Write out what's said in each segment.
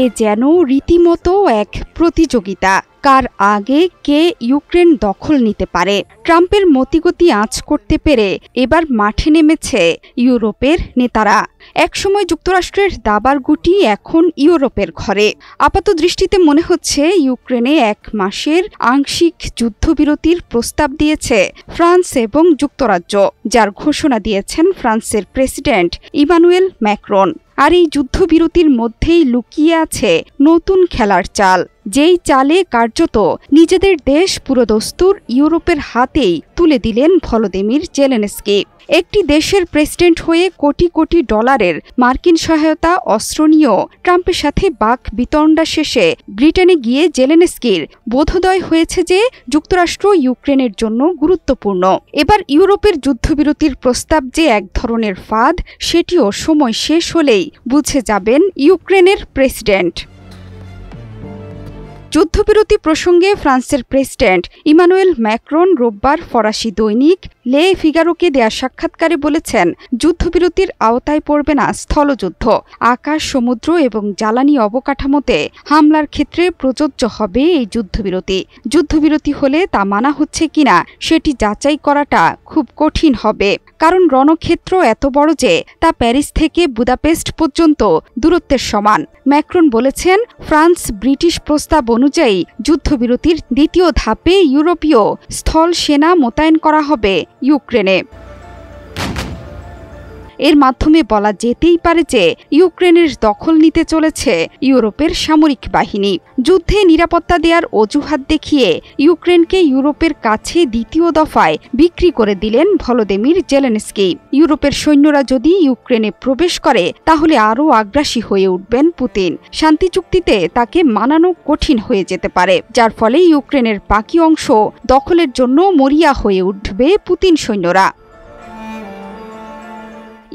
এ যেন রীতিমতো এক প্রতিযোগিতা, কার আগে কে ইউক্রেন দখল নিতে পারে। ট্রাম্পের মতিগতি আঁচ করতে পেরে এবার মাঠে নেমেছে ইউরোপের নেতারা। একসময় যুক্তরাষ্ট্রের দাবার গুটি এখন ইউরোপের ঘরে। আপাত দৃষ্টিতে মনে হচ্ছে ইউক্রেনে 1 মাসের আংশিক যুদ্ধবিরতির প্রস্তাব দিয়েছে ফ্রান্স এবং যুক্তরাজ্য, যার ঘোষণা দিয়েছেন ফ্রান্সের প্রেসিডেন্ট ইমানুয়েল ম্যাক্রন। আর এই যুদ্ধবিরতির মধ্যেই লুকিয়ে আছে নতুন খেলার চাল, যেই চালে কার্যত নিজেদের দেশ পুরোদস্তুর ইউরোপের হাতেই তুলে দিলেন ভলোদিমির জেলেনস্কি। একটি দেশের প্রেসিডেন্ট হয়ে কোটি কোটি ডলারের মার্কিন সহায়তা অস্ত্র নিয়েও ট্রাম্পের সাথে বাক বিতণ্ডা শেষে ব্রিটেনে গিয়ে জেলেনস্কির বোধোদয় হয়েছে যে যুক্তরাষ্ট্র ইউক্রেনের জন্য গুরুত্বপূর্ণ। এবার ইউরোপের যুদ্ধবিরতির প্রস্তাব যে এক ধরনের ফাঁদ, সেটিও সময় শেষ হলেই বুঝে যাবেন ইউক্রেনের প্রেসিডেন্ট। যুদ্ধবিরতি প্রসঙ্গে ফ্রান্সের প্রেসিডেন্ট ইমানুয়েল ম্যাক্রন রোববার ফরাসি দৈনিক লে ফিগারোকে দেয়া সাক্ষাৎকারে বলেছেন, যুদ্ধবিরতির আওতায় পড়বে না স্থলযুদ্ধ, আকাশ, সমুদ্র এবং জ্বালানি অবকাঠামোতে হামলার ক্ষেত্রে প্রযোজ্য হবে এই যুদ্ধবিরতি। যুদ্ধবিরতি হলে তা মানা হচ্ছে কিনা সেটি যাচাই করাটা খুব কঠিন হবে, কারণ রণক্ষেত্র এত বড় যে তা প্যারিস থেকে বুদাপেস্ট পর্যন্ত দূরত্বের সমান। ম্যাক্রন বলেছেন, ফ্রান্স ব্রিটিশ প্রস্তাব অনুযায়ী যুদ্ধবিরতির দ্বিতীয় ধাপে ইউরোপীয় স্থল সেনা মোতায়েন করা হবে ইউক্রেনে। এর মাধ্যমে বলা যেতেই পারে যে ইউক্রেনের দখল নিতে চলেছে ইউরোপের সামরিক বাহিনী। যুদ্ধে নিরাপত্তা দেওয়ার অজুহাত দেখিয়ে ইউক্রেনকে ইউরোপের কাছে দ্বিতীয় দফায় বিক্রি করে দিলেন ভলোদিমির জেলেনস্কি। ইউরোপের সৈন্যরা যদি ইউক্রেনে প্রবেশ করে তাহলে আরও আগ্রাসী হয়ে উঠবেন পুতিন। শান্তি চুক্তিতে তাকে মানানো কঠিন হয়ে যেতে পারে, যার ফলে ইউক্রেনের বাকি অংশ দখলের জন্য মরিয়া হয়ে উঠবে পুতিন সৈন্যরা।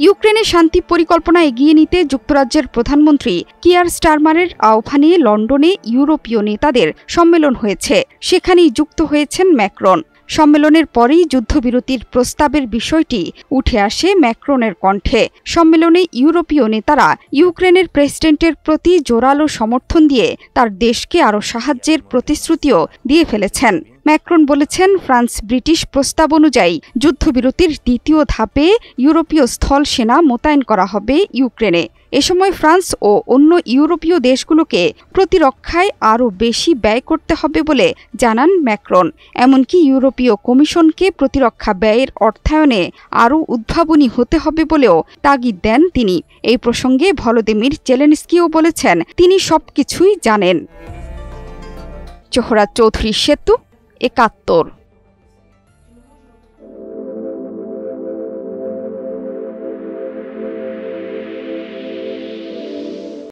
ইউক্রেনে শান্তি পরিকল্পনা এগিয়ে নিতে যুক্তরাজ্যের প্রধানমন্ত্রী কিয়ার স্টারমারের আহ্বানে লন্ডনে ইউরোপীয় নেতাদের সম্মেলন হয়েছে। সেখানেই যুক্ত হয়েছেন ম্যাক্রন। সম্মেলনের পরেই যুদ্ধবিরতির প্রস্তাবের বিষয়টি উঠে আসে ম্যাক্রনের কণ্ঠে। সম্মেলনে ইউরোপীয় নেতারা ইউক্রেনের প্রেসিডেন্টের প্রতি জোরালো সমর্থন দিয়ে তার দেশকে আরও সাহায্যের প্রতিশ্রুতিও দিয়ে ফেলেছেন। ম্যাক্রন বলেছেন, ফ্রান্স ব্রিটিশ প্রস্তাব অনুযায়ী যুদ্ধবিরতির দ্বিতীয় ধাপে ইউরোপীয় স্থল সেনা মোতায়েন করা হবে ইউক্রেনে। এ সময় ফ্রান্স ও অন্য ইউরোপীয় দেশগুলোকে প্রতিরক্ষায় আরও বেশি ব্যয় করতে হবে বলে জানান ম্যাক্রন। এমনকি ইউরোপীয় কমিশনকে প্রতিরক্ষা ব্যয়ের অর্থায়নে আরও উদ্ভাবনী হতে হবে বলেও তাগিদ দেন তিনি। এই প্রসঙ্গে ভলোদিমির জেলেনস্কিও বলেছেন, তিনি সবকিছুই জানেন। জোহরা চৌধুরী সেতু, ৭১।